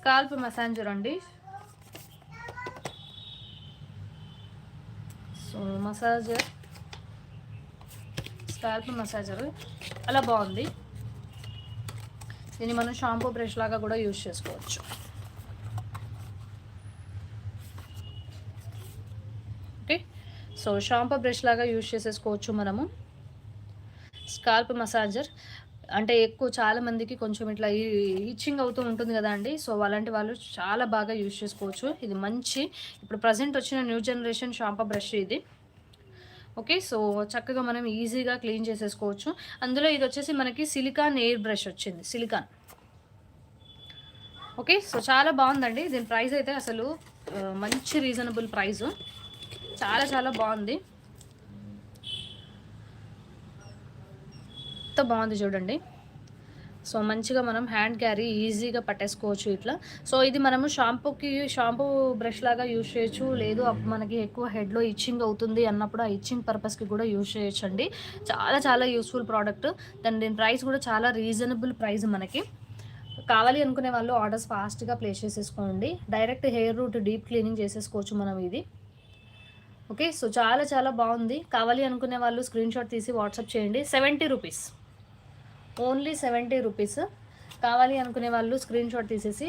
Scalp massager అండి. So massager, scalp massager అలా బాగుంది. దీన్ని మనం షాంపూ బ్రష్ లాగా కూడా యూజ్ చేసుకోవచ్చు. ఓకే, సో షాంపూ బ్రష్ లాగా యూజ్ చేసేసుకోవచ్చు మనము. స్కాల్ప్ మసాజర్ అంటే ఎక్కువ చాలామందికి కొంచెం ఇట్లా ఈచింగ్ అవుతూ ఉంటుంది కదా అండి. సో అలాంటి వాళ్ళు చాలా బాగా యూజ్ చేసుకోవచ్చు. ఇది మంచి ఇప్పుడు ప్రజెంట్ వచ్చిన న్యూ జనరేషన్ షాంపూ బ్రష్ ఇది. ఓకే, సో చక్కగా మనం ఈజీగా క్లీన్ చేసేసుకోవచ్చు. అందులో ఇది వచ్చేసి మనకి సిలికాన్ ఎయిర్ బ్రష్ వచ్చింది, సిలికాన్. ఓకే, సో చాలా బాగుందండి. దీని ప్రైస్ అయితే అసలు మంచి రీజనబుల్ ప్రైస్, చాలా చాలా బాగుంది. ఎంత బాగుంది చూడండి. సో మంచిగా మనం హ్యాండ్ క్యారీ ఈజీగా పట్టేసుకోవచ్చు ఇట్లా. సో ఇది మనము షాంపూ బ్రష్ లాగా యూజ్ చేయొచ్చు. లేదు మనకి ఎక్కువ హెడ్లో ఇచ్చింగ్ అవుతుంది అన్నప్పుడు ఆ ఇచ్చింగ్ పర్పస్కి కూడా యూజ్ చేయొచ్చు అండి. చాలా చాలా యూస్ఫుల్ ప్రోడక్ట్. దీని ప్రైస్ కూడా చాలా రీజనబుల్ ప్రైస్. మనకి కావాలి అనుకునే వాళ్ళు ఆర్డర్స్ ఫాస్ట్గా ప్లేస్ చేసేసుకోండి. Direct hair route deep cleaning చేసేసుకోవచ్చు మనం ఇది. ఓకే, సో చాలా చాలా బాగుంది. కావాలి అనుకునే వాళ్ళు స్క్రీన్ షాట్ తీసి వాట్సాప్ చేయండి. 70 రూపీస్, ఓన్లీ 70 రూపీస్. కావాలి అనుకునే వాళ్ళు స్క్రీన్ షాట్ తీసేసి